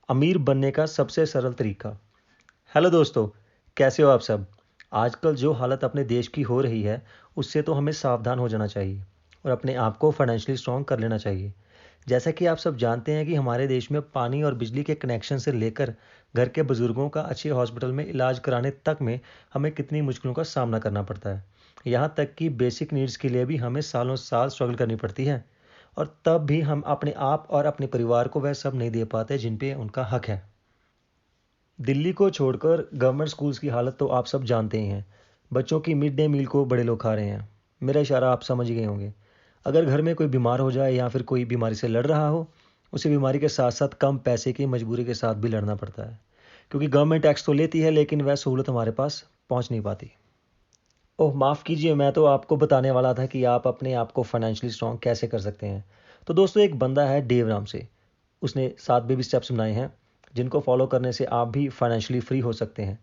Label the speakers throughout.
Speaker 1: अमीर बनने का सबसे सरल तरीका। हेलो दोस्तों, कैसे हो आप सब। आजकल जो हालत अपने देश की हो रही है उससे तो हमें सावधान हो जाना चाहिए और अपने आप को फाइनेंशियली स्ट्रॉन्ग कर लेना चाहिए। जैसा कि आप सब जानते हैं कि हमारे देश में पानी और बिजली के कनेक्शन से लेकर घर के बुजुर्गों का अच्छे हॉस्पिटल में इलाज कराने तक में हमें कितनी मुश्किलों का सामना करना पड़ता है। यहाँ तक कि बेसिक नीड्स के लिए भी हमें सालों साल स्ट्रगल करनी पड़ती है, और तब भी हम अपने आप और अपने परिवार को वह सब नहीं दे पाते जिन पे उनका हक है। दिल्ली को छोड़कर गवर्नमेंट स्कूल्स की हालत तो आप सब जानते ही हैं। बच्चों की मिड डे मील को बड़े लोग खा रहे हैं। मेरा इशारा आप समझ ही गए होंगे। अगर घर में कोई बीमार हो जाए या फिर कोई बीमारी से लड़ रहा हो, उसे बीमारी के साथ साथ कम पैसे की मजबूरी के साथ भी लड़ना पड़ता है, क्योंकि गवर्नमेंट टैक्स तो लेती है लेकिन वह सहूलत हमारे पास पहुंच नहीं पाती। ओह माफ़ कीजिए, मैं तो आपको बताने वाला था कि आप अपने आप को फाइनेंशियली स्ट्रांग कैसे कर सकते हैं। तो दोस्तों, एक बंदा है डेव नाम से। उसने 7 बेबी स्टेप्स बनाए हैं जिनको फॉलो करने से आप भी फाइनेंशियली फ्री हो सकते हैं।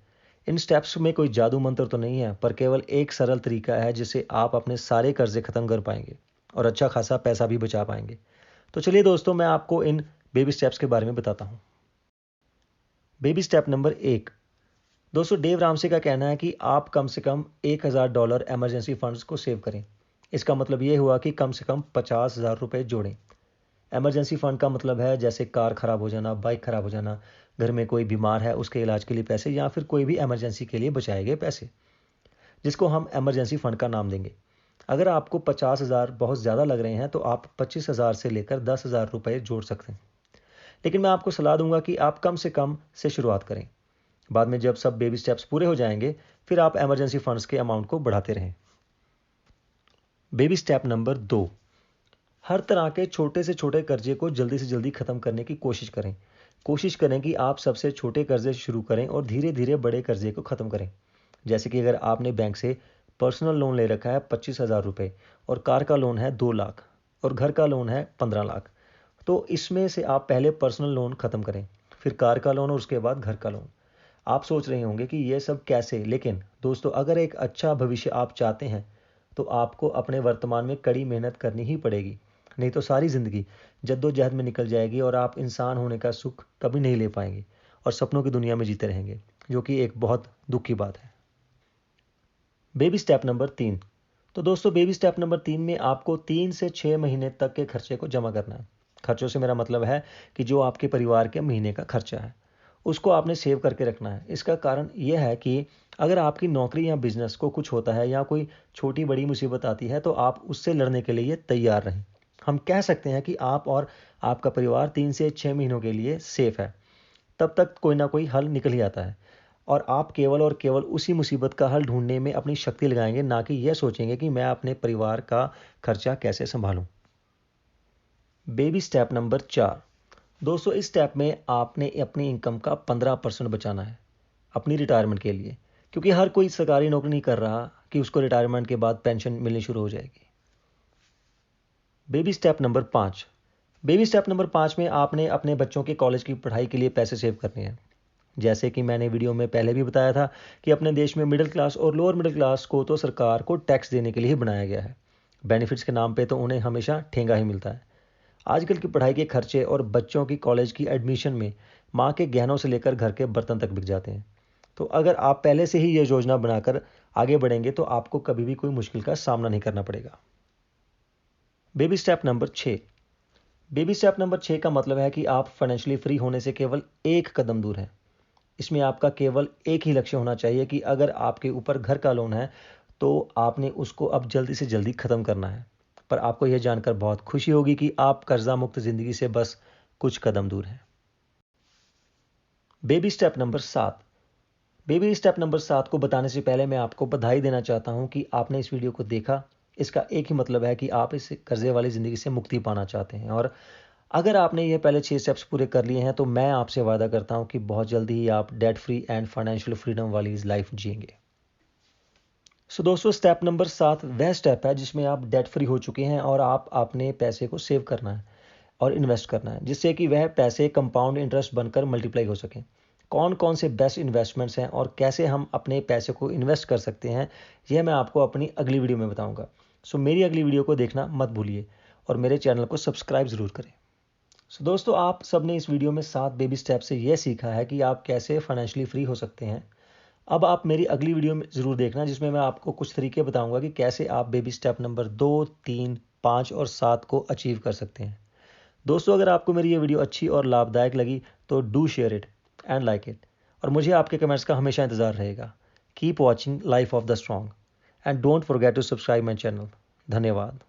Speaker 1: इन स्टेप्स में कोई जादू मंत्र तो नहीं है, पर केवल एक सरल तरीका है जिससे आप अपने सारे कर्जे ख़त्म कर पाएंगे और अच्छा खासा पैसा भी बचा पाएंगे। तो चलिए दोस्तों, मैं आपको इन बेबी स्टेप्स के बारे में बताता हूँ। Baby step number 1। दोस्तों, डेव रामसे का कहना है कि आप कम से कम $1000 इमरजेंसी फंड्स को सेव करें। इसका मतलब ये हुआ कि कम से कम 50,000 रुपये जोड़ें। इमरजेंसी फ़ंड का मतलब है जैसे कार ख़राब हो जाना, बाइक ख़राब हो जाना, घर में कोई बीमार है उसके इलाज के लिए पैसे, या फिर कोई भी इमरजेंसी के लिए बचाए गए पैसे, जिसको हम इमरजेंसी फ़ंड का नाम देंगे। अगर आपको 50,000 बहुत ज़्यादा लग रहे हैं तो आप 25,000 से लेकर 10,000 रुपये जोड़ सकते हैं। लेकिन मैं आपको सलाह दूंगा कि आप कम से कम से शुरुआत करें। बाद में जब सब बेबी स्टेप्स पूरे हो जाएंगे फिर आप इमरजेंसी फंड्स के अमाउंट को बढ़ाते रहें। Baby step number 2। हर तरह के छोटे से छोटे कर्जे को जल्दी से जल्दी ख़त्म करने की कोशिश करें। कोशिश करें कि आप सबसे छोटे कर्जे शुरू करें और धीरे धीरे बड़े कर्जे को ख़त्म करें। जैसे कि अगर आपने बैंक से पर्सनल लोन ले रखा है 25,000 रुपये, और कार का लोन है 2 लाख, और घर का लोन है 15 लाख, तो इसमें से आप पहले पर्सनल लोन ख़त्म करें, फिर कार का लोन और उसके बाद घर का लोन। आप सोच रहे होंगे कि ये सब कैसे, लेकिन दोस्तों, अगर एक अच्छा भविष्य आप चाहते हैं तो आपको अपने वर्तमान में कड़ी मेहनत करनी ही पड़ेगी। नहीं तो सारी ज़िंदगी जद्दोजहद में निकल जाएगी और आप इंसान होने का सुख कभी नहीं ले पाएंगे और सपनों की दुनिया में जीते रहेंगे, जो कि एक बहुत दुख की बात है। Baby step number 3। तो दोस्तों, बेबी स्टेप नंबर 3 में आपको 3 से 6 महीने तक के खर्चे को जमा करना है। खर्चों से मेरा मतलब है कि जो आपके परिवार के महीने का खर्चा है उसको आपने सेव करके रखना है। इसका कारण यह है कि अगर आपकी नौकरी या बिजनेस को कुछ होता है या कोई छोटी बड़ी मुसीबत आती है तो आप उससे लड़ने के लिए तैयार रहें। हम कह सकते हैं कि आप और आपका परिवार 3 से 6 महीनों के लिए सेफ है। तब तक कोई ना कोई हल निकल ही आता है, और केवल उसी मुसीबत का हल ढूंढने में अपनी शक्ति लगाएंगे, ना कि यह सोचेंगे कि मैं अपने परिवार का खर्चा कैसे संभालूं। Baby step number 4। दोस्तों, इस स्टेप में आपने अपनी इनकम का 15% बचाना है अपनी रिटायरमेंट के लिए, क्योंकि हर कोई सरकारी नौकरी नहीं कर रहा कि उसको रिटायरमेंट के बाद पेंशन मिलनी शुरू हो जाएगी। Baby step number 5। Baby step number 5 में आपने अपने बच्चों के कॉलेज की पढ़ाई के लिए पैसे सेव करने हैं। जैसे कि मैंने वीडियो में पहले भी बताया था कि अपने देश में मिडिल क्लास और लोअर मिडिल क्लास को तो सरकार को टैक्स देने के लिए ही बनाया गया है। बेनिफिट्स के नाम पे तो उन्हें हमेशा ठेंगा ही मिलता है। आजकल की पढ़ाई के खर्चे और बच्चों की कॉलेज की एडमिशन में माँ के गहनों से लेकर घर के बर्तन तक बिक जाते हैं। तो अगर आप पहले से ही ये योजना बनाकर आगे बढ़ेंगे तो आपको कभी भी कोई मुश्किल का सामना नहीं करना पड़ेगा। Baby step number 6। Baby step number 6 का मतलब है कि आप फाइनेंशियली फ्री होने से केवल एक कदम दूर हैं। इसमें आपका केवल एक ही लक्ष्य होना चाहिए कि अगर आपके ऊपर घर का लोन है तो आपने उसको अब जल्दी से जल्दी ख़त्म करना है। पर आपको यह जानकर बहुत खुशी होगी कि आप कर्जा मुक्त ज़िंदगी से बस कुछ कदम दूर हैं। Baby step number 7। Baby step number 7 को बताने से पहले मैं आपको बधाई देना चाहता हूं कि आपने इस वीडियो को देखा। इसका एक ही मतलब है कि आप इस कर्जे वाली ज़िंदगी से मुक्ति पाना चाहते हैं, और अगर आपने ये पहले 6 स्टेप्स पूरे कर लिए हैं तो मैं आपसे वादा करता हूं कि बहुत जल्दी ही आप debt free and financial freedom वाली लाइफ जिएंगे। सो दोस्तों, स्टेप नंबर 7 वह स्टेप है जिसमें आप डेट फ्री हो चुके हैं और आप अपने पैसे को सेव करना है और इन्वेस्ट करना है, जिससे कि वह पैसे कंपाउंड इंटरेस्ट बनकर मल्टीप्लाई हो सकें। कौन कौन से बेस्ट इन्वेस्टमेंट्स हैं और कैसे हम अपने पैसे को इन्वेस्ट कर सकते हैं, यह मैं आपको अपनी अगली वीडियो में बताऊंगा। सो मेरी अगली वीडियो को देखना मत भूलिए और मेरे चैनल को सब्सक्राइब ज़रूर करें। दोस्तों, आप सब ने इस वीडियो में 7 बेबी स्टेप से यह सीखा है कि आप कैसे फाइनेंशियली फ्री हो सकते हैं। अब आप मेरी अगली वीडियो में ज़रूर देखना, जिसमें मैं आपको कुछ तरीके बताऊंगा कि कैसे आप बेबी स्टेप नंबर 2, 3, 5 और 7 को अचीव कर सकते हैं। दोस्तों, अगर आपको मेरी ये वीडियो अच्छी और लाभदायक लगी तो do share it and like it, और मुझे आपके कमेंट्स का हमेशा इंतज़ार रहेगा। Keep watching life of the strong and don't forget to subscribe my channel. धन्यवाद।